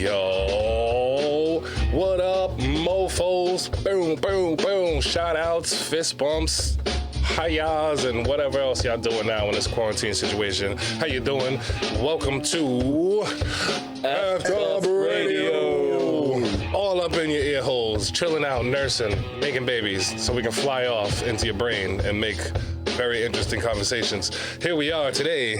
Yo, what up, mofos? Boom, boom, boom. Shout outs, fist bumps, hi-yas, and whatever else y'all doing now in this quarantine situation. How you doing? Welcome to F-Dub Radio. All up in your ear holes, chilling out, nursing, making babies, so we can fly off into your brain and make very interesting conversations. Here we are today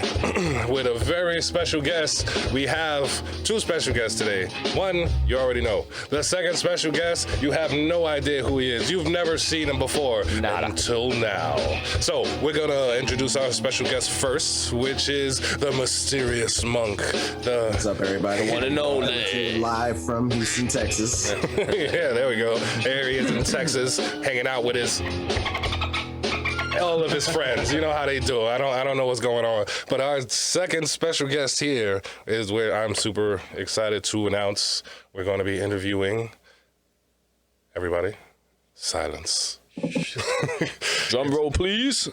with a very special guest. We have two special guests today. One, you already know. The second special guest, you have no idea who he is. You've never seen him before until now. So we're gonna introduce our special guest first, which is the mysterious monk. What's up, everybody? Want to know live from Houston, Texas. Yeah, there we go. There he is in Texas, hanging out with all of his friends. You know how they do. I don't know what's going on. But our second special guest here is where I'm super excited to announce we're going to be interviewing everybody. Silence. drum roll, please.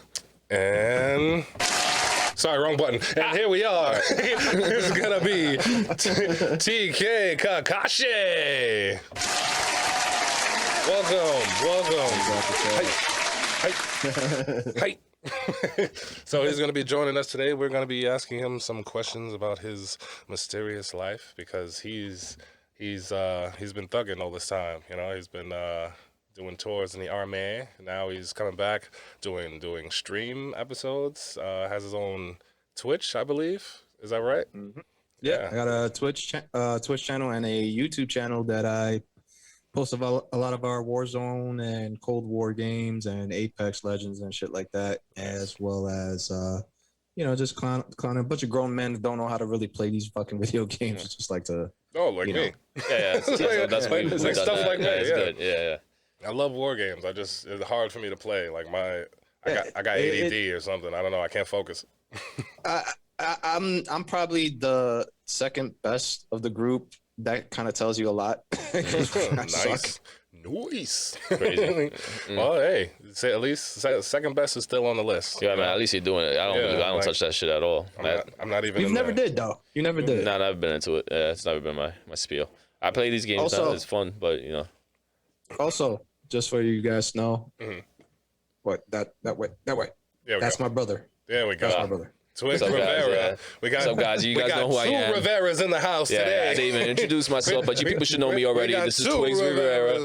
And sorry, wrong button. And here we are. It's gonna be TK Kakashi. Welcome. Hi. So he's going to be joining us today. We're going to be asking him some questions about his mysterious life because he's been thugging all this time. You know, he's been doing tours in the army. Now he's coming back doing stream episodes. Has his own Twitch, I believe. Is that right? Mm-hmm. Yeah, I got a Twitch channel and a YouTube channel that I post a lot of our Warzone and Cold War games and Apex Legends and shit like that, as well as just clown a bunch of grown men that don't know how to really play these fucking video games. Yeah. Just like to me. Yeah. That's like stuff like that. It's good. Yeah. I love war games. It's hard for me to play. Like I got ADD or something. I don't know. I can't focus. I'm probably the second best of the group. That kind of tells you a lot. Nice. Crazy. Well, hey, say at least second best is still on the list. Yeah, man. At least you're doing it. I don't touch that shit at all. I'm not even. You never did though. You never did. Nah, I've never been into it. Yeah, it's never been my spiel. I play these games. Also, it's fun, but Also, just for you guys to know, what that way. That's my brother. There we go. That's my brother. Twix Rivera. Yeah. What's up, guys? You guys know who I am. Two Riveras in the house today. I didn't even introduce myself, but you people should know me already. This is Twigs Rivera.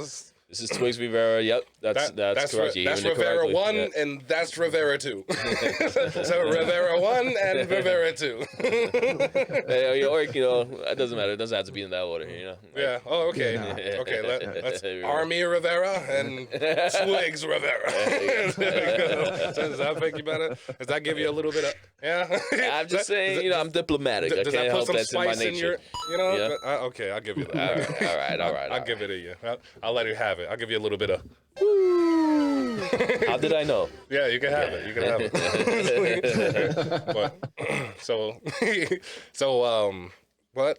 This is Twigs Rivera. Yep, that's correct. That's Rivera 1 and that's Rivera 2. So Rivera 1 and Rivera 2. Or it doesn't matter. It doesn't have to be in that order. Yeah. Oh, okay. Yeah. Okay. Let's Army Rivera and Twigs Rivera. Does that make you better? Does that give you a little bit of? Yeah. I'm just saying. I'm diplomatic. I can't help that's in my nature. Okay. I'll give you that. All right. I'll give it to you. I'll let you have it. I'll give you a little bit of. How did I know? Yeah, you can have it. You can have it. But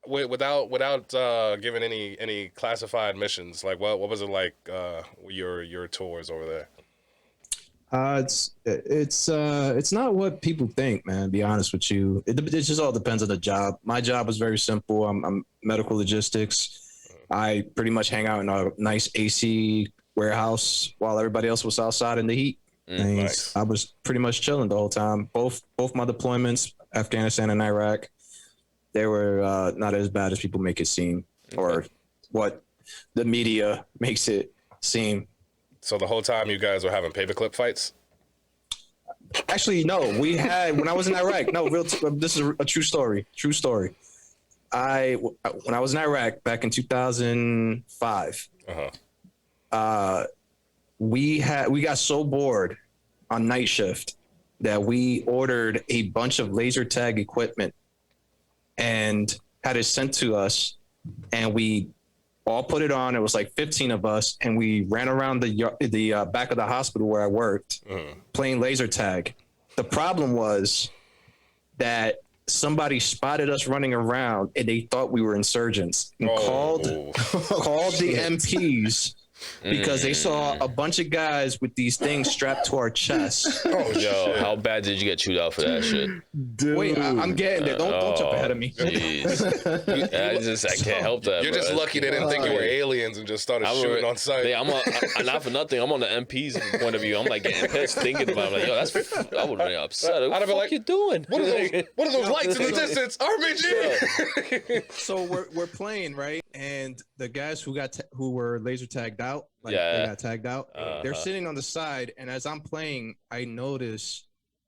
without giving any classified missions, like what was it like your tours over there? It's not what people think, man. To be honest with you, it just all depends on the job. My job was very simple. I'm medical logistics. I pretty much hang out in a nice AC warehouse while everybody else was outside in the heat. Nice. I was pretty much chilling the whole time. Both my deployments, Afghanistan and Iraq, they were not as bad as people make it seem, or what the media makes it seem. So the whole time you guys were having paperclip fights? Actually, no. We had when I was in Iraq. No, this is a true story. True story. When I was in Iraq back in 2005, we got so bored on night shift that we ordered a bunch of laser tag equipment and had it sent to us, and we all put it on. It was like 15 of us, and we ran around the back of the hospital where I worked playing laser tag. The problem was that somebody spotted us running around and they thought we were insurgents and called the MPs because they saw a bunch of guys with these things strapped to our chests. Oh, yo, how bad did you get chewed out for that shit? Dude. Wait, I'm getting there. Don't jump ahead of me. I can't help that. You're just lucky they didn't think you were aliens and just started shooting on sight. Yeah, not for nothing. I'm on the MP's point of view. I'm like getting pissed thinking about it. Like, yo, I would have been upset. What the fuck you doing? What are those lights in the distance? RPG. So we're playing, right? And the guys who were laser tagged out, they got tagged out. They're sitting on the side, and as I'm playing, I notice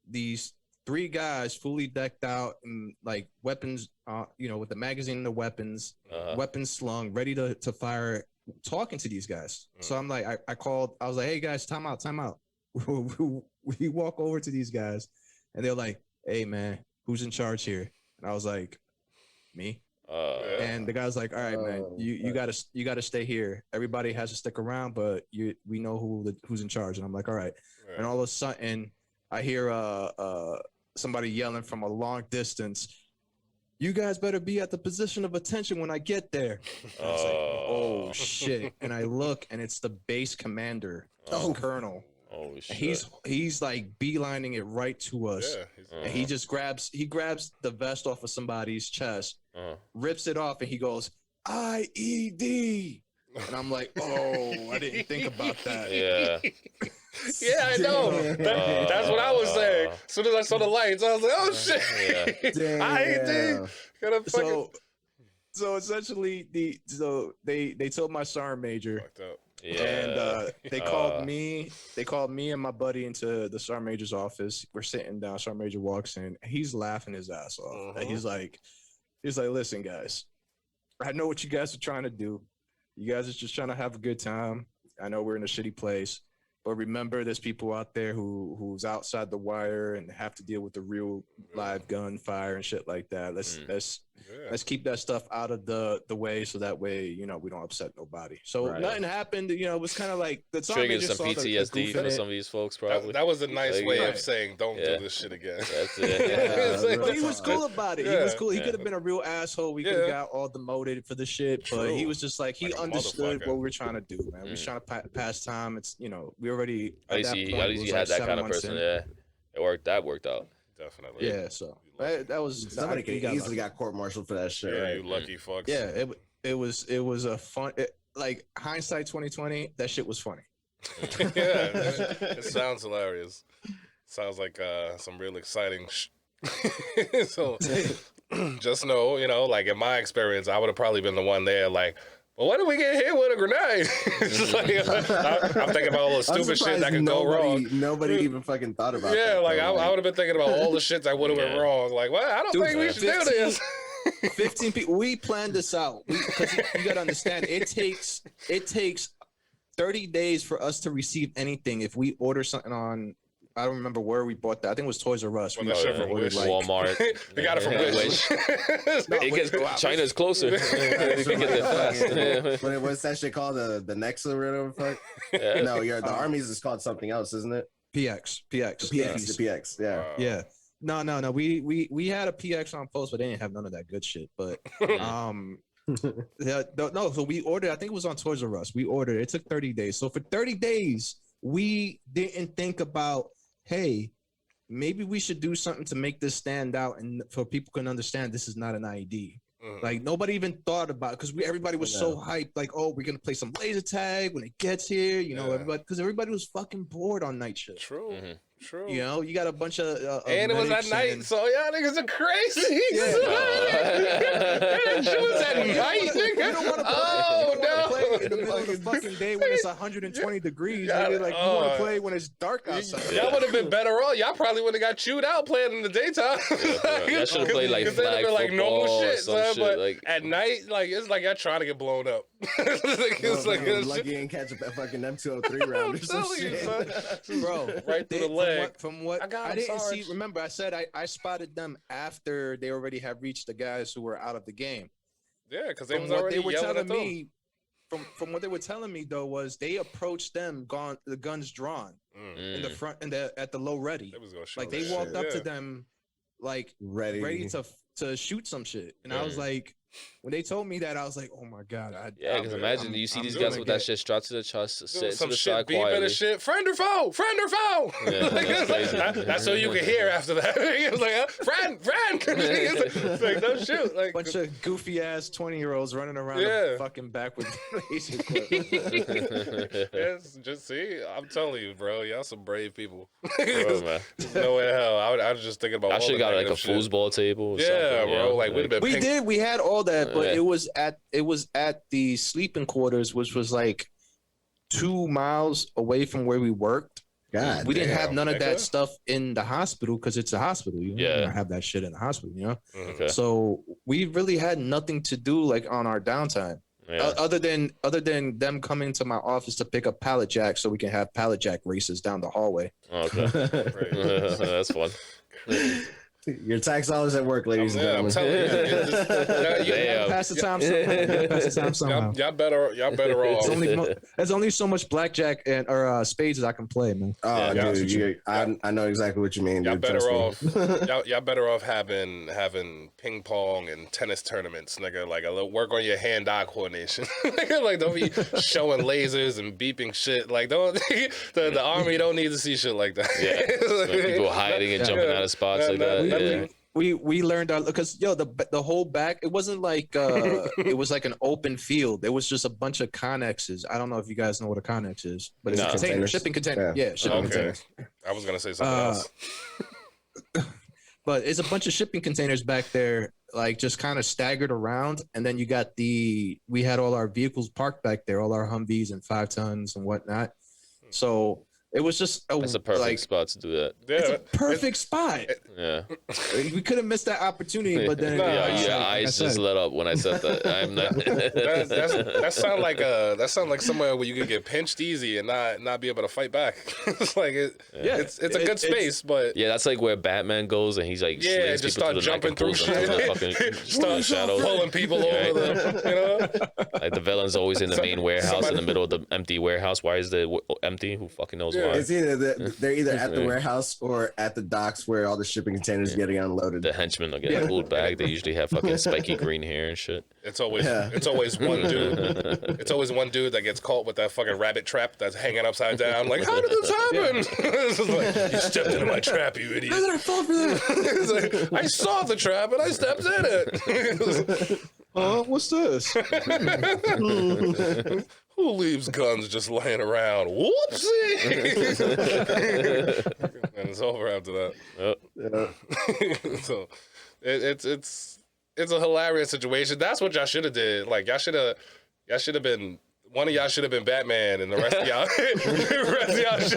these 3 guys fully decked out in like weapons, with the magazine and the weapons, weapons slung, ready to fire, talking to these guys. So I'm like, I called, I was like, hey guys, time out. We walk over to these guys, and they're like, hey man, who's in charge here? And I was like, me. And the guy's like, all right, man, you gotta stay here. Everybody has to stick around, but we know who's in charge. And I'm like, all right. And all of a sudden, I hear somebody yelling from a long distance, you guys better be at the position of attention when I get there. And I was like, oh shit. And I look, and it's the base commander, Colonel. Oh shit. He's like beelining it right to us. And he just grabs the vest off of somebody's chest, rips it off, and he goes, IED. And I'm like, oh, I didn't think about that. Yeah. Yeah, I know. That's what I was saying. As soon as I saw the lights, I was like, oh shit. IED. So essentially they told my sergeant major. Yeah. And they called me and my buddy into the sergeant major's office. We're sitting down. Sergeant major walks in. He's laughing his ass off. And he's like, listen, guys, I know what you guys are trying to do. You guys are just trying to have a good time. I know we're in a shitty place, but remember, there's people out there who's outside the wire and have to deal with the real live gunfire and shit like that. Let's keep that stuff out of the way, so that way, we don't upset nobody. So nothing happened. It was kind of like the triggered some PTSD for some of these folks. Probably that was a nice way of saying, "Don't do this shit again." That's it. But he was cool about it. He was cool. He could have been a real asshole. We could have got all demoted for the shit, but he was just like he understood what we were trying to do, man. We were trying to pass time. It's we already. At least he had that kind of person. Yeah, it worked. That worked out. Definitely. Yeah. So that was somebody could easily got court-martialed for that shit. Yeah, right? you lucky fucks. Yeah. It was a fun. Like hindsight 2020, that shit was funny. It sounds hilarious. Sounds like some real exciting. So just know, like in my experience, I would have probably been the one there, like. Well, why did we get hit with a grenade? I'm thinking about all the stupid shit that could go wrong. Nobody even fucking thought about that. Yeah, like I would have been thinking about all the shit that would have went wrong. Like, well, I don't think we should do this. 15 people. We planned this out. Because you got to understand, it takes 30 days for us to receive anything. If we order something on, I don't remember where we bought that. I think it was Toys R Us. Walmart. They got it from Wish. China's closer. They can get there fast. What's that shit called? The Nexa or whatever the fuck? Yeah. No, the Armies is called something else, isn't it? PX. The PX. Yeah. Yeah. No. We had a PX on post, but they didn't have none of that good shit. But So we ordered. I think it was on Toys R Us. We ordered. It took 30 days. So for 30 days, we didn't think about, hey, maybe we should do something to make this stand out and for people can understand this is not an IED. Like nobody even thought about it because everybody was so hyped. Like, oh, we're gonna play some laser tag when it gets here. Everybody because everybody was fucking bored on night shift. True. True. You got a bunch of and it was at night, so y'all niggas are crazy. Yeah. It was at night, nigga. You don't want to play in the middle of the fucking day when it's 120 degrees. You want to play when it's dark outside. Y'all would have been better off. Y'all probably would have got chewed out playing in the daytime. Y'all should have played like flag football normal shit, or some but shit. at night, it's like y'all trying to get blown up. Lucky ain't catch a fucking M203 round or some shit. Bro, right through the leg. From what I didn't see, remember I said I spotted them after they already had reached the guys who were out of the game. Yeah, because they was already yelling at them. From what they were telling me though was they approached them, the guns drawn in the front and at the low ready. They walked up to them like ready to shoot some shit, and I was like, when they told me that, I was like, oh my god. Yeah, because imagine you see these guys with that shit strapped to the chest, sit to some the shit side beeping quietly. and shit. Friend or foe? Friend or foe? Yeah, that's crazy. That's all you could hear after that. It was like, friend. It's like, no shoot. Like, Bunch of goofy ass 20-year-olds running around Yeah. the fucking back with laser clips. yes, just see. I'm telling you, bro. Y'all some brave people. Bro, man. No way in hell. I was just thinking about. I all should the have got like a negative shit. foosball table. Or Yeah, something, bro. Like we'd have been. We had all that, but Yeah. it was at the sleeping quarters, which was like 2 miles away from where we worked. God, We didn't have none of nigga. that stuff in the hospital because it's a hospital. You Yeah. don't have that shit in the hospital, you know. Okay. So we really had nothing to do like on our downtime, Yeah. other than them coming to my office to pick up pallet jacks so we can have pallet jack races down the hallway. Okay. That's fun. Your tax dollars at work, ladies and Yeah, I'm gentlemen. telling you. Damn. Pass the time somehow. Pass the time somehow. Y'all better off. There's only so much blackjack or spades as I can play, man. Oh, Yeah, dude, I know exactly what you mean. Y'all Dude, better trust me. off. Y'all better off having ping pong and tennis tournaments, nigga. Like a little work on your hand-eye coordination. Nigga, like don't be showing lasers and beeping shit. Like don't the army don't need to see shit like that. Yeah. Like people hiding and jumping out of spots like that. Yeah. We learned our because the whole back, it wasn't like it was like an open field. It was just a bunch of connexes. I don't know if you guys know what a connex is, but it's No. a container, Containers. shipping container. Yeah, shipping Okay. containers. I was gonna say something else. But it's a bunch of shipping containers back there, like just kind of staggered around. And then you got we had all our vehicles parked back there, all our Humvees and 5 tons and whatnot. So it was just That's a perfect like, spot to do that. it's Yeah. a perfect spot. Yeah. We could have missed that opportunity, but then Nah. Yeah, like your I eyes said, just lit up when I said that. I'm not. That sound like somewhere where you could get pinched easy and not be able to fight back. It's like it's a good space, but Yeah, that's like where Batman goes and he's like, yeah, slings just people start to the neck jumping and through pulls them to the shit. fucking Start shadows. pulling people Right. over them. You know, Like the villain's always in the main warehouse in the middle of the empty warehouse. Why is it empty? Who fucking knows why? It's either they're either at the warehouse or at the docks where all the shipping containers getting unloaded. The henchmen are getting pulled back. They usually have fucking spiky green hair and shit. it's always one dude. It's always one dude that gets caught with that fucking rabbit trap that's hanging upside down. Like, how did this happen? It's just like, you stepped into my trap, you idiot. How did I fall for that? It's like, I saw the trap and I stepped in it. What's this? Who leaves guns just laying around? Whoopsie! And it's over after that. Yep. So it's a hilarious situation. That's what y'all should have did. Like y'all should have been. One of y'all should have been Batman, and the rest of y'all, should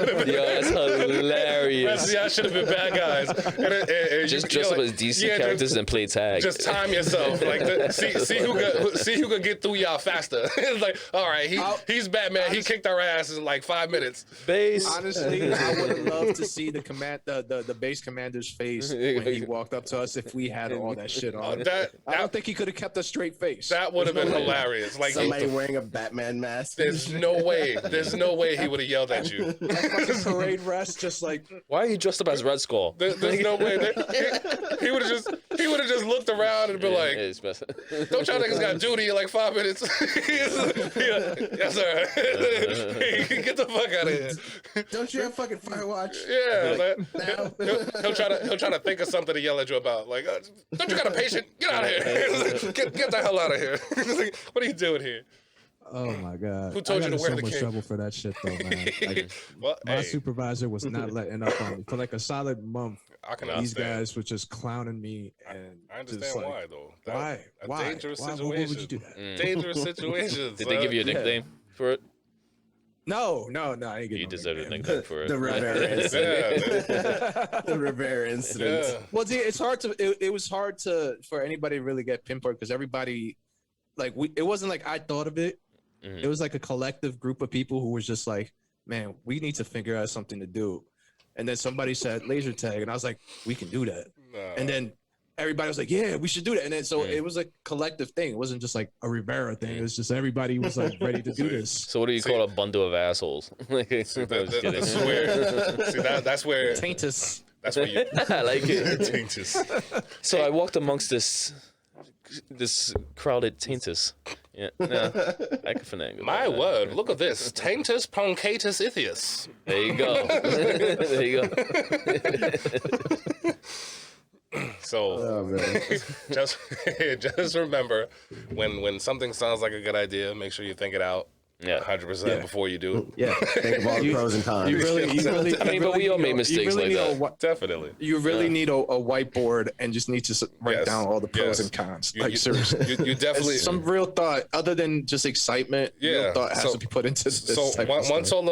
have been. Yo, that's The hilarious. rest of y'all should have been bad guys. And Just dress up as DC characters and play tag. Just time yourself, like see who could get through y'all faster. It's like, all right, he's Batman. He kicked our asses in like 5 minutes. base. Honestly, I would have loved to see the base commander's face when he walked up to us if we had all that shit on. I don't think he could have kept a straight face. That would have been hilarious. Like Somebody wearing a Batman mask. there's no way he would have yelled at you. Fucking parade rest, just like Why are you dressed up as Red Skull? There's no way. He would have just looked around and been like, It's messing. "Don't y'all niggas got duty in like 5 minutes?" Yes, sir. Get the fuck out of here. Don't you have fucking Firewatch? Yeah, Now? he'll try to think of something to yell at you about. Like, don't you got a patient? Get out of here. Get the hell out of here. What are you doing here? oh my god. Who told I you got to wear in the so much cape? trouble for that shit though, man. Like, Well, my hey, supervisor was not letting up on me for like a solid month. I can These understand. guys were just clowning me, and I understand just like, why though. That- Why? A Why? dangerous Why? situation. Why would you do that? Dangerous situations. Did they give you a nickname for it? No, I didn't get You no deserve a nickname. nickname for it. The Rivera incident. Yeah, The Rivera incident. yeah. Well, see, it's hard to. It was hard for anybody to really get pinpointed because everybody, like, it wasn't like I thought of it. Mhm. It was like a collective group of people who was just like, man, we need to figure out something to do. And then somebody said laser tag, and I was like, we can do that. No. And then everybody was like, yeah, we should do that. And then so Yeah. it was a collective thing. It wasn't just like a Rivera thing. It was just everybody was like ready to do this. So what do you call a bundle of assholes? Like, I was kidding. That's where. See, that's where. Taintus. That's where you. I like it. Taintus. So I walked amongst this this crowded Taintus. Yeah, no, I can finagle. My that. word, look at this. Taintus Poncatus Ithius. There you go. There you go. So Oh man. just remember when something sounds like a good idea, make sure you think it out. Yeah. 100% before you do. Yeah. Think of all the pros and cons. You really, I mean, but we all made mistakes like that. Definitely. You really need a whiteboard and just need to write Yes. down all the pros Yes. and cons. You- Like you- seriously. You definitely. Some real thought, other than just excitement. Yeah, Real thought has so- to be put into this. So type of once stuff.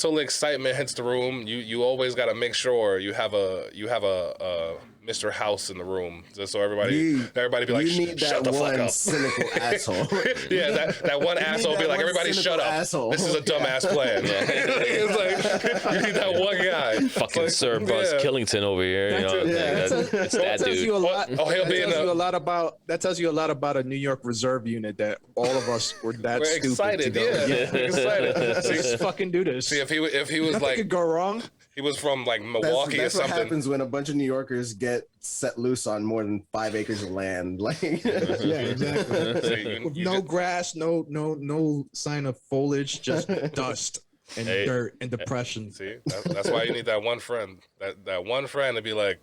all the excitement hits the room, you always got to make sure you have a Mr. House in the room, just so everybody be like, you need shut that the fuck one up. cynical asshole. Yeah, that one asshole that be like, one everybody shut cynical up. asshole. This is a dumbass plan. It's like you need that one guy. Fucking Sir Buzz yeah. Killington over here. You know, Yeah. it's that tells you a dude. lot. Oh, he'll that be in tells the- you a lot about. That tells you a lot about a New York Reserve unit that all of us were that We're stupid excited, to go. yeah. We're excited. Let's fucking do this. See, if he was Nothing like could go wrong. he was from like Milwaukee That's or what something. happens when a bunch of New Yorkers get set loose on more than 5 acres of land. Like, Yeah, exactly. See, With no grass, no sign of foliage, just dust and Hey. dirt and depression. See, that's why you need that one friend. That one friend to be like,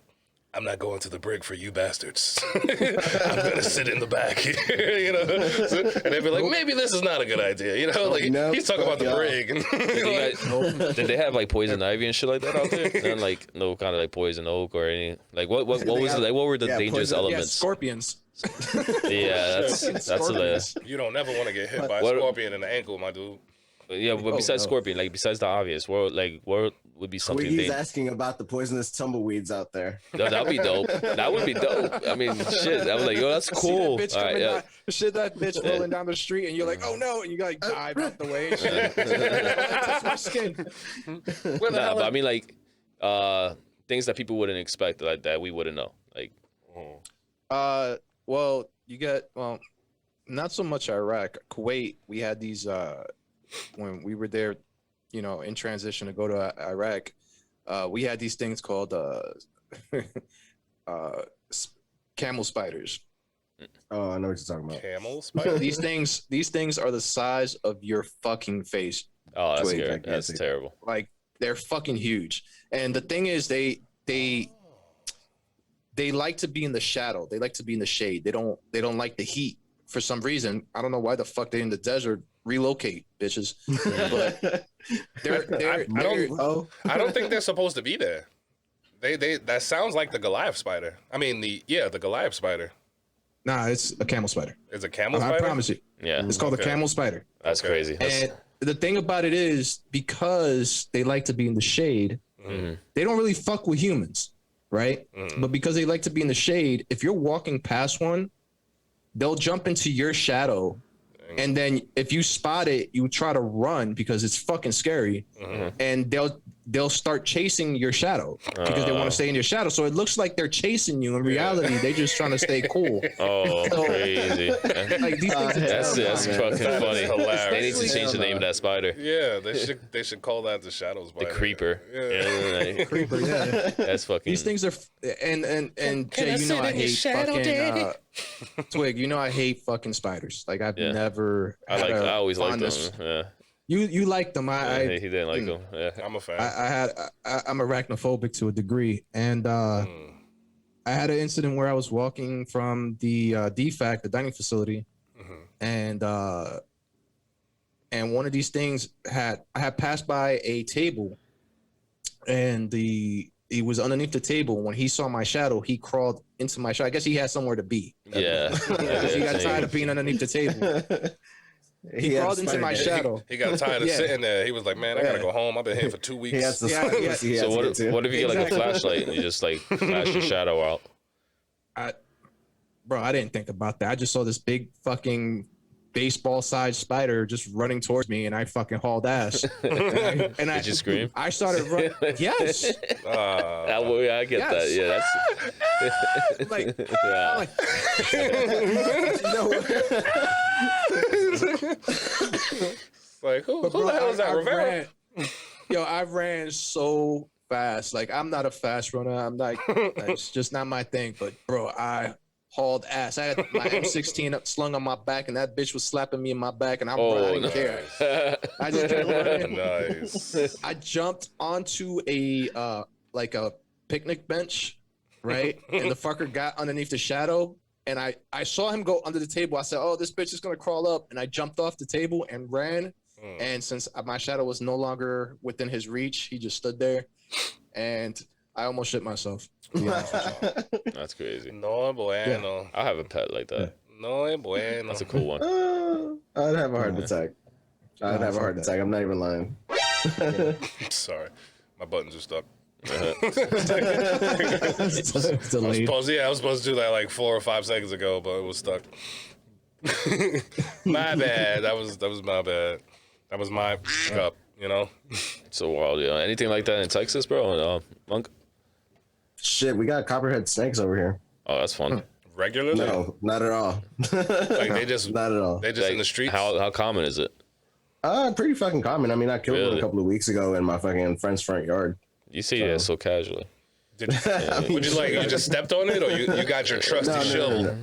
I'm not going to the brig for you bastards. I'm gonna sit in the back, you know. And they'd be like, maybe this is not a good idea, you know. Like Nope. he's talking about the Yeah. brig. And Did they have like poison ivy and shit like that out there? None, like no kind of like poison oak or any like what was They it have- like? What were the yeah, dangerous poison- Yeah, elements? scorpions. Yeah, that's hilarious. you don't never want to get hit by a What- scorpion in the ankle, my dude. Yeah, but besides no. scorpion, like besides the obvious, what would be something Wiggie's dangerous? asking about the poisonous tumbleweeds out there. That'd be dope. That would be dope. I mean, shit. I was like, yo, that's cool. See that bitch All right, coming yeah. down, shit, that bitch rolling down the street, and you're like, oh no, and you like dive out the way. And shit. That's my skin. Nah, but I mean, like, things that people wouldn't expect, like that we wouldn't know. Like, Well, you get not so much Iraq, Kuwait. We had these when we were there, you know, in transition to go to Iraq. We had these things called camel spiders. Oh, I know what you're talking about. Camel spider. These things are the size of your fucking face. oh, that's Twig, scary. I can't That's see. terrible. Like they're fucking huge. And the thing is, they like to be in the shadow. They like to be in the shade. They don't like the heat for some reason. I don't know why the fuck they in the desert. Relocate, bitches. But they're I don't think they're supposed to be there. They that sounds like the Goliath spider. I mean the Goliath spider. nah, it's a camel spider. Is a camel I spider? promise you. Yeah, It's called a Okay. camel spider. that's crazy. That's, And the thing about it is, because they like to be in the shade, they don't really fuck with humans, right? But because they like to be in the shade, if you're walking past one, they'll jump into your shadow. And then if you spot it, you try to run because it's fucking scary. And they'll start chasing your shadow because they want to stay in your shadow. So it looks like they're chasing you. In reality, they're just trying to stay cool. oh, crazy. Like these things are That's terrifying. fucking funny. hilarious. They need to change the name of that spider. Yeah, they should call that the shadow The spider. creeper. Yeah. Yeah, like, Creeper, yeah. that's fucking. These things are, and Jay, you know I hate fucking Twig. You know I hate fucking spiders. Like I've Yeah. never. I always liked fondness- them. Yeah. You like them. He didn't like them. Yeah. I'm a fan. I'm arachnophobic to a degree, and I had an incident where I was walking from the DFAC, the dining facility, and one of these things I had passed by a table, and he was underneath the table. When he saw my shadow, he crawled into my shadow. I guess he had somewhere to be. Yeah. He got tired of being underneath the table. He had crawled into spider my day. shadow. He got tired of Yeah. sitting there. He was like, "Man, I gotta Yeah. go home. I've been here for 2 weeks." He has the Yeah, spiders yeah. he has So to what? get to. What if you get like a Exactly. flashlight and you just like flash your shadow out? Bro, I didn't think about that. I just saw this big fucking baseball-sized spider just running towards me, and I fucking hauled ass. And I Did you scream? I started running. Yes. I get that. Yes. Yeah, that's Like, yeah. like Like who but the bro, hell is that? I Rivera? I ran so fast. Like I'm not a fast runner. I'm like, it's just not my thing. But bro, I hauled ass. I had my M16 slung on my back, and that bitch was slapping me in my back, and I didn't care. I just kept running. Nice. I jumped onto a picnic bench, right? And the fucker got underneath the shadow, and I saw him go under the table. I said, "Oh, this bitch is gonna crawl up," and I jumped off the table and ran. And since my shadow was no longer within his reach, he just stood there, and I almost shit myself. That's crazy. No bueno. I'll have a pet like that. No bueno. That's a cool one. I'd have a heart attack. I'd have a heart attack. I'm not even lying. Sorry, my buttons are stuck. Delayed. I was supposed to do that like 4 or 5 seconds ago, but it was stuck. My bad. That was my bad. That was my cup, you know? So wild, yeah. Anything like that in Texas, bro? Monk? Shit, we got copperhead snakes over here. Oh, that's fun. Regularly? No, not at all. Like they just not at all. They just Like, in the streets. How common is it? Pretty fucking common. I mean, I killed one Really? a couple of weeks ago in my fucking friend's front yard. You see that so casually. Did you, would you like you just stepped on it, or you got your trusty shovel?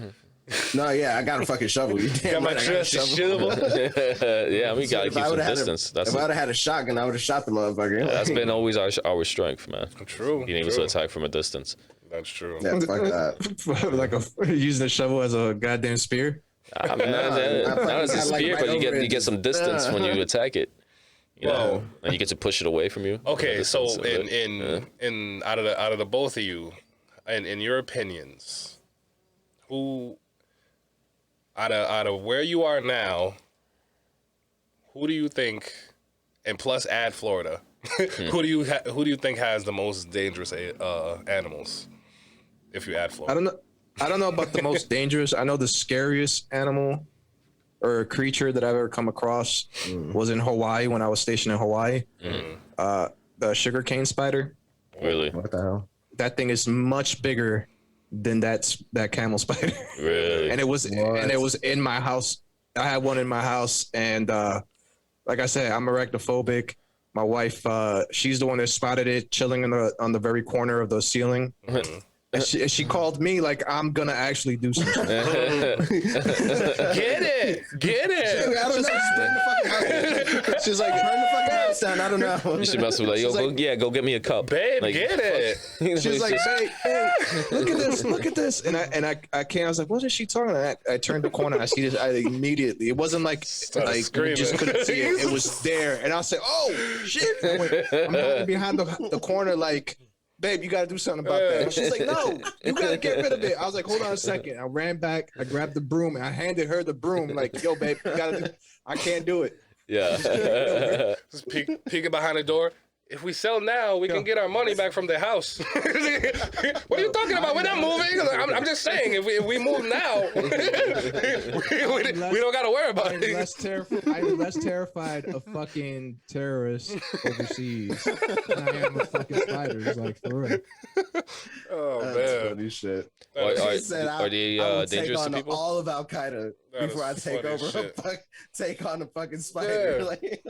No, yeah, I got a fucking shovel. You damn Got my right, I got a trusty shovel. shovel. Yeah, we gotta If keep I some would've had a- distance. If I would have had a shotgun, I would have shot the motherfucker. That's been always our strength, man. True. Being able true. to attack from a distance. That's true. Yeah, fuck that. Like using a shovel as a goddamn spear. I mean, not as a got, like, spear, right but you over get it. some distance when you attack it. You know, and you get to push it away from you. Okay, so Distance, in out of the both of you, in your opinions, who out of where you are now, who do you think, and plus add Florida, who do you think has the most dangerous animals? If you add Florida, I don't know about the most dangerous. I know the scariest animal or creature that I've ever come across was in Hawaii when I was stationed in Hawaii. The sugarcane spider. Really? What the hell? That thing is much bigger than that camel spider. Really? And it was in my house. I had one in my house, and like I said, I'm arachnophobic. My wife, she's the one that spotted it chilling on the very corner of the ceiling. And she called me like I'm gonna actually do something. get it. I don't know. Just burn the fucking house. She's like, burn the fucking house down. I don't know. You should mess with like, yo, go get me a cup, Babe, like, get it. She's like, hey, look at this. And I came. I was like, what is she talking about? I turned the corner. I see this. I immediately. It wasn't like we just couldn't see it. It was there. And I was like, oh shit. I'm hiding behind the corner like, babe, you got to do something about that. And she's like, no, you got to get rid of it. I was like, hold on a second. I ran back. I grabbed the broom and I handed her the broom. Like, yo, babe, I can't do it. Yeah. Just peeking behind the door. If we sell now, we can get our money back from the house. What are you talking about? We're not moving. I'm just saying, if we move now, we don't got to worry about I'm it. less terrified of fucking terrorists overseas than I am of fucking spiders. Like, for real. Oh, That's man. funny shit. Are Said are they I would dangerous take to on people? all of Al Qaeda That before I is take funny over. shit. Take on a fucking spider. Yeah. Like,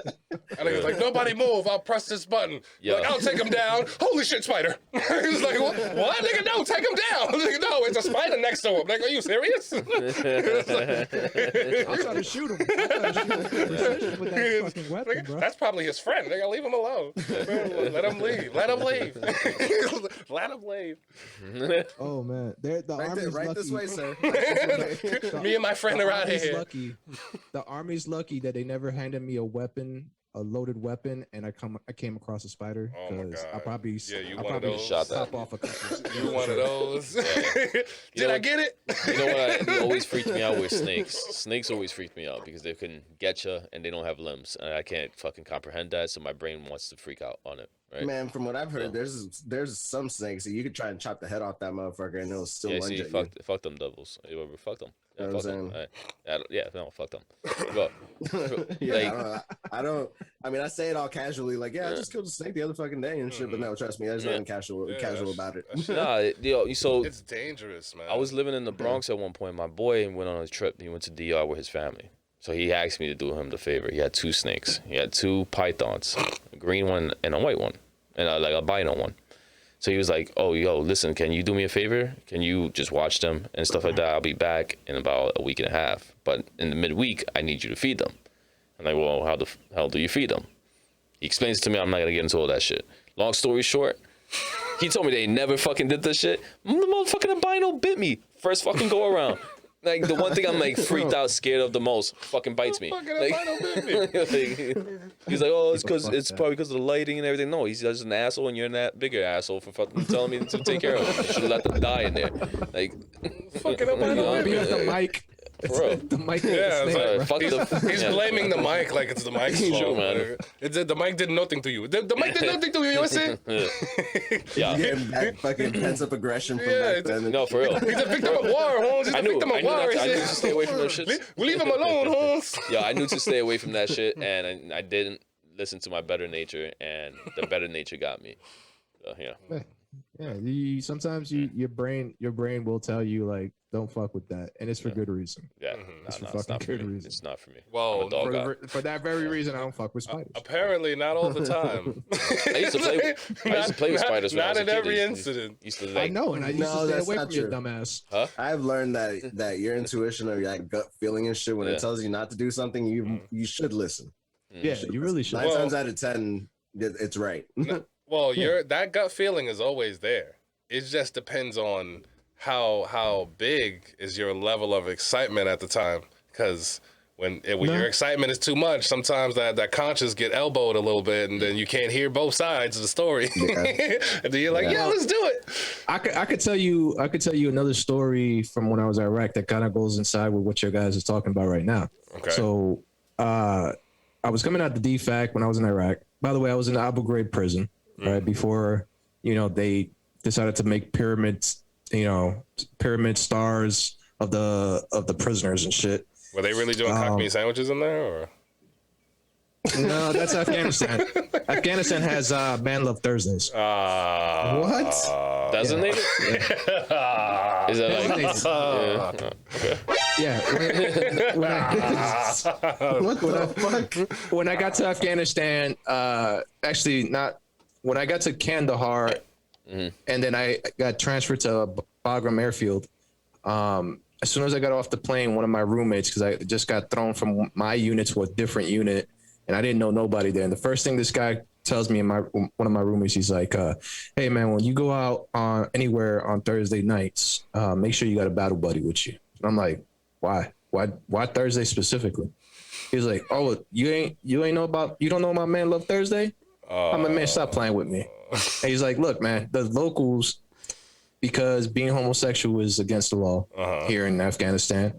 I think it's like, nobody move. I'll press this button. Yeah. Like, I'll take him down. Holy shit, spider. He's like, what? Nigga, no, take him down. Like, no, it's a spider next to him. Like, are you serious? I'm trying to shoot him. With that fucking weapon, bro. That's probably his friend. Nigga, leave him alone. Let him leave. Let him leave. Let him leave. Oh man, the army's right lucky. this way, sir. Me and my friend are out Army's here. lucky. The army's lucky that they never handed me a weapon, a loaded weapon, and I came across a spider. Oh my God. I probably Yeah, you I one of probably those. Shot that. pop off a couple. You one of those. Did I get it? You know what? It always freaked me out with snakes. Snakes always freaked me out because they can get you and they don't have limbs, and I can't fucking comprehend that. So my brain wants to freak out on it. Right? Man, from what I've heard, there's some snakes that you could try and chop the head off that motherfucker and it'll still Yeah, lunge see, at you. fuck them devils. Fuck them. Yeah, You know fuck what I'm them. saying? No, fuck them. But, Yeah, I don't. I mean, I say it all casually, like, yeah, I just killed a snake the other fucking day and shit. But no, trust me, there's nothing casual about it. so It's dangerous, man. I was living in the Bronx at one point. My boy went on a trip. He went to DR with his family. So he asked me to do him the favor. He had 2 snakes. He had 2 pythons, a green one and a white one, and like a albino one. So he was like, oh, yo, listen, can you do me a favor? Can you just watch them and stuff like that? I'll be back in about a week and a half. But in the midweek, I need you to feed them. I'm like, well, how the hell do you feed them? He explains to me, I'm not going to get into all that shit. Long story short, he told me they never fucking did this shit. The motherfucking albino bit me first fucking go around. Like, the one thing I'm like freaked out, scared of the most, fucking bites me. He's like, oh, it's probably because of the lighting and everything. No, he's just an asshole, and you're that bigger asshole for fucking telling me to take care of him. You should let them die in there. Like, Fucking albino Be baby. at the mic. for real. The mic. Yeah, it's like, Fuck he's blaming the mic like it's the mic's True, fault. man. The mic did nothing to you. The mic did nothing to you. You know what I'm saying? Yeah. Getting that fucking pent up aggression from Yeah, back then. No, for real. He's a victim of war, Holmes. He's I a knew victim of war. I knew to stay away from those shits. Leave him alone, Holmes. Yeah, I knew to stay away from that shit, and I didn't listen to my better nature, and the better nature got me. So, yeah. Yeah, sometimes your brain will tell you like, don't fuck with that, and it's for good reason. Yeah, It's for it's fucking not for good me. reason. It's not for me. Well, I'm a dog guy. For that very reason, I don't fuck with spiders. Apparently, not all the time. I used to play with spiders when I Not was a in kid. every They incident. Used to I like, know, and I used No, to stay that's away not from your true. dumbass. I've learned that your intuition or that gut feeling and shit, when Yeah. it tells you not to do something, you should listen. Yeah, you really should. 9 times out of 10, it's right. Well, that gut feeling is always there. It just depends on how big is your level of excitement at the time. Because when your excitement is too much, sometimes that conscience get elbowed a little bit, and then you can't hear both sides of the story. Yeah. And then you're like, yeah, let's do it. I could tell you another story from when I was at Iraq that kind of goes inside with what your guys are talking about right now. Okay. So I was coming out the DFAC when I was in Iraq. By the way, I was in Abu Ghraib prison, right before they decided to make pyramids, pyramid stars of the prisoners and shit. Were they really doing cock meat sandwiches in there, or? No, that's Afghanistan. Afghanistan has Man Love Thursdays. What? doesn't it? Is that like? Yeah. Yeah. What the fuck? When I got to Afghanistan, actually not. When I got to Kandahar, and then I got transferred to Bagram Airfield. As soon as I got off the plane, one of my roommates, because I just got thrown from my unit to a different unit, and I didn't know nobody there. And the first thing this guy tells me, one of my roommates, he's like, "Hey man, when you go out anywhere on Thursday nights, make sure you got a battle buddy with you." And I'm like, "Why? Why Thursday specifically?" He's like, "Oh, you don't know about Man Love Thursday?" I'm like, "Man, stop playing with me." And he's like, "Look, man, the locals, because being homosexual is against the law here in Afghanistan,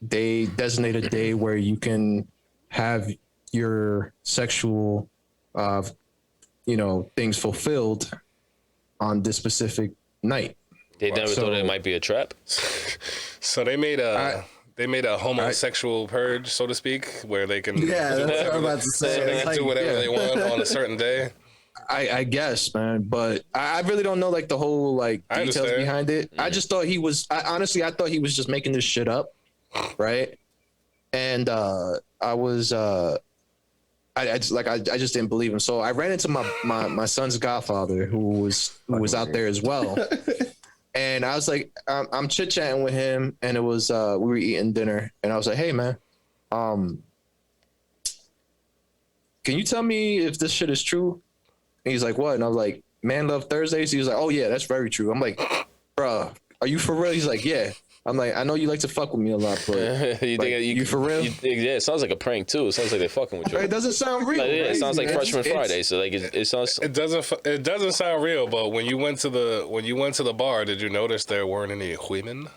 they designate a day where you can have your sexual, things fulfilled on this specific night." They never thought it might be a trap. So they made a homosexual purge, so to speak, where they can Yeah, that's what I'm about to say. they It's can like, do whatever yeah. they want on a certain day. I guess, man, but I really don't know like the whole like I details understand. behind it. I just thought he was. I thought he was just making this shit up, right? And I was. I just didn't believe him. So I ran into my son's godfather, who was out there as well. And I was like, I'm chit chatting with him, and it was we were eating dinner, and I was like, "Hey man, can you tell me if this shit is true?" And he's like, "What?" And I was like, "Man Love Thursdays." He was like, "Oh yeah, that's very true." I'm like, "Bruh, are you for real?" He's like, "Yeah." I'm like, "I know you like to fuck with me a lot, but you for real?" Yeah, it sounds like a prank too. It sounds like they're fucking with you. It doesn't sound real. Like, yeah, it right? sounds like It's- Freshman it's- Friday. So like it sounds. It doesn't sound real, but when you went to the bar, did you notice there weren't any women?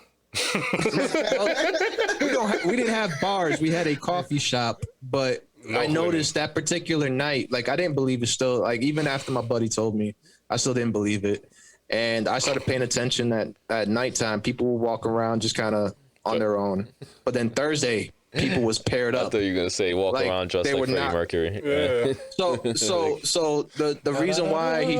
We didn't have bars. We had a coffee shop, but No I noticed that particular night, like I didn't believe it still. Like even after my buddy told me, I still didn't believe it. And I started paying attention that at nighttime, people would walk around just kind of on their own. But then Thursday, people was paired I up. thought you were gonna say walk Like, around dressed they like were Freddie not- Mercury. Yeah. So the reason why he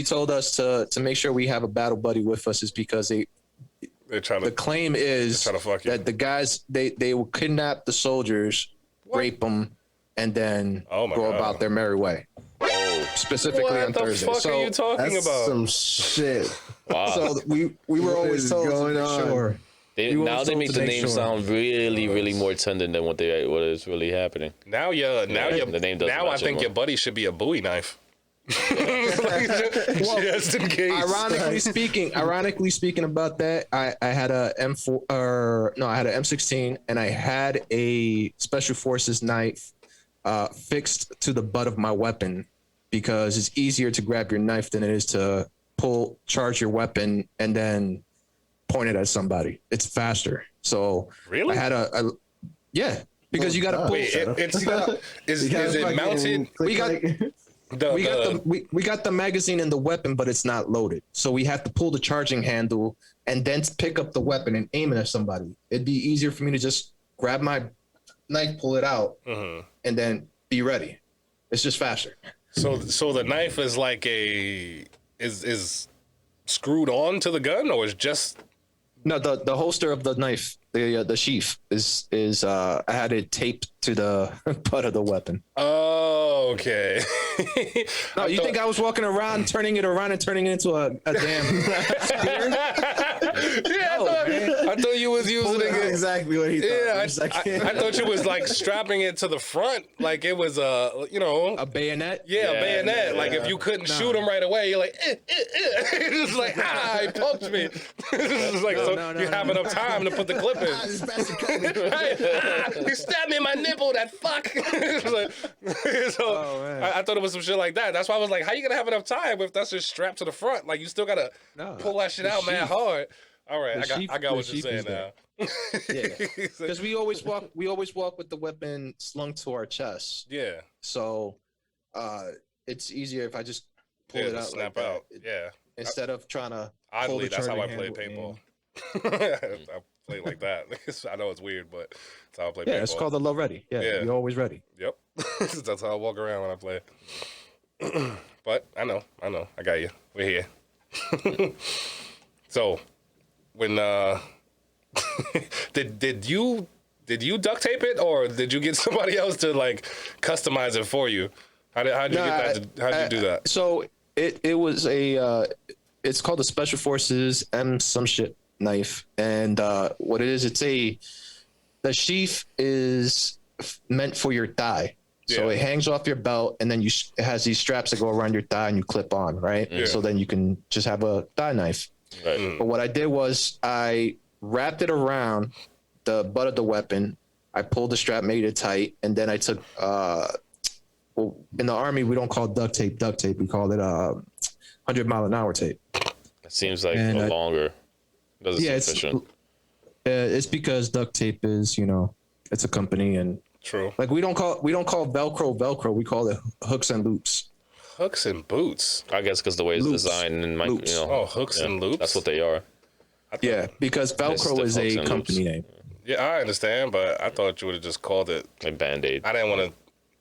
told us to make sure we have a battle buddy with us is because They're trying the to. claim is They're trying to fuck you. that the guys they will kidnap the soldiers, rape them, and then Oh my go God. about their merry way. specifically What on the Thursday. fuck So, are you talking That's about? some shit. Wow. so we were What always is told to going make on? sure. we Now always they told make to the make name sure. sound really more tendon than what is really happening. Now the name doesn't now I match think anymore. your buddy should be a Bowie knife. Just in case. Ironically speaking about that, I had a M4 I had an M16 and I had a Special Forces knife fixed to the butt of my weapon because it's easier to grab your knife than it is to charge your weapon and then point it at somebody. It's faster. So Really? I had yeah, because you got to pull. Wait, is it mounted? We got the magazine in the weapon, but it's not loaded. So we have to pull the charging handle and then pick up the weapon and aim it at somebody. It'd be easier for me to just grab my knife, pull it out, and then be ready. It's just faster. So the knife is like is screwed on to the gun, or is just No, the holster of the knife, the sheath is I had it taped to the butt of the weapon. oh, okay. No, you think I was walking around, turning it around and turning it into a damn spear? Yeah, I thought you was using That's it. exactly what he thought. Yeah, for a second. I thought you was like strapping it to the front, like it was A bayonet? a bayonet. yeah. Like if you couldn't shoot him right away, you're like, it's like he poked me. It's like so you have enough time to put the clip in. This bastard cut me. Right? He stabbed me in my nipple. That fuck. It's like, so man. I thought it was some shit like that. That's why I was like, how you gonna have enough time if that's just strapped to the front? Like you still gotta pull that shit out mad hard. All right, I got what you're saying now. Yeah, because we always walk with the weapon slung to our chest. Yeah. So it's easier if I just pull Yeah, it to out, snap like that. out. Yeah. Instead of trying to. Oddly, the that's how I charging play handle paintball. I play like that. I know it's weird, but that's how I play Yeah, paintball. it's called the low ready. Yeah, Yeah. you're always ready. Yep. That's how I walk around when I play. But I know. I got you. We're here. So, when did you duct tape it, or did you get somebody else to like customize it for you? How'd you get that? How'd you do that? So it was it's called the Special Forces M some shit knife, and what it is, the sheath is meant for your thigh. So Yeah. it hangs off your belt, and then it has these straps that go around your thigh, and you clip on, right? Yeah. So then you can just have a thigh knife. Right. But what I did was I wrapped it around the butt of the weapon. I pulled the strap, made it tight, and then I took. Well, in the Army, we don't call duct tape. We call it 100-mile-an-hour tape. It seems like And, longer. Doesn't seem efficient. It's because duct tape is, it's a company, and True. like we don't call Velcro. We call it hooks and loops. Hooks and boots. I guess because the way it's Loops. designed and Loops. Oh, hooks and loops? That's what they are. Yeah, because Velcro is hooks a and company loops. name. Yeah, I understand, but I thought you would have just called it. Like Band-Aid. I didn't want to.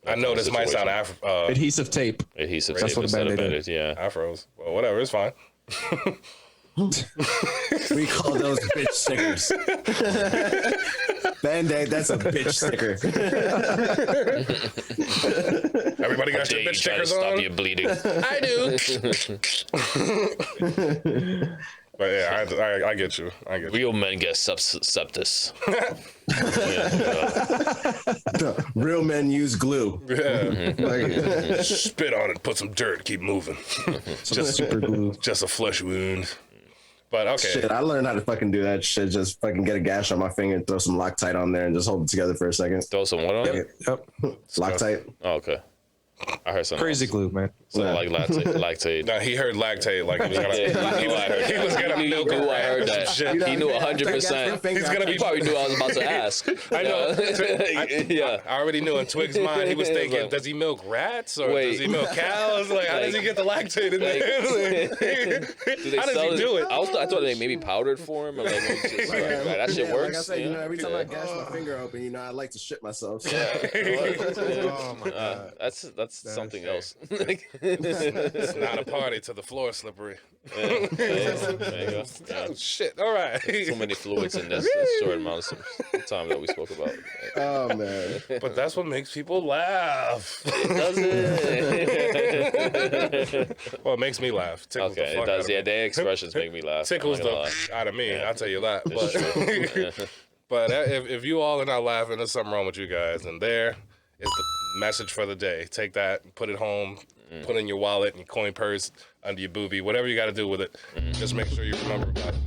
I know this might sound Adhesive tape. Adhesive That's tape what instead of Band-Aid Band-Aid. Yeah. afros. Well, whatever, it's fine. We call those bitch stickers. Band-Aid, that's a bitch sticker. Everybody got Jay, your bitch you try to stickers stop on. you bleeding. I do. But yeah, I get you. I get you. Real men get septus. Real men use glue. Yeah. Spit on it, put some dirt, keep moving. Just super glue. Just a flesh wound. But okay. Shit, I learned how to fucking do that shit. Just fucking get a gash on my finger and throw some Loctite on there and just hold it together for a second. Throw some what on it? Yep. Loctite. Oh, okay. I heard something. Crazy glue, man. Something like lactate. No, he heard lactate like he was gonna. Yeah, he knew I heard He was gonna He milk a knew I rat heard or some that. shit. He knew 100%. He's gonna He be. probably knew I was about to ask. I know. Yeah. I already knew in Twig's mind he was thinking, Like, does he milk rats or wait. does he milk cows? Like, how does he get the lactate in there? Do they How does sell he do it? I thought they maybe powdered for him. Or like, maybe just, like, that shit Yeah, works. Like I said, yeah. every time I gash my finger open, I like to shit myself. So. Oh my god. That's That's something else. It's not a party till the floor is slippery. There you go. Oh shit! All right. Too many fluids in this short amount of time that we spoke about. Oh man. But that's what makes people laugh. Does it? Well, it makes me laugh. Tickles the Okay, fuck it does. out of Yeah, me. their expressions make me laugh. Tickles I'm not the gonna lie. out of me. I'll tell you that. It's true. But, but if you all are not laughing, there's something wrong with you guys. And there is the message for the day. Take that, put it home, put it in your wallet and your coin purse, under your boobie, whatever you got to do with it. Just make sure you remember about it.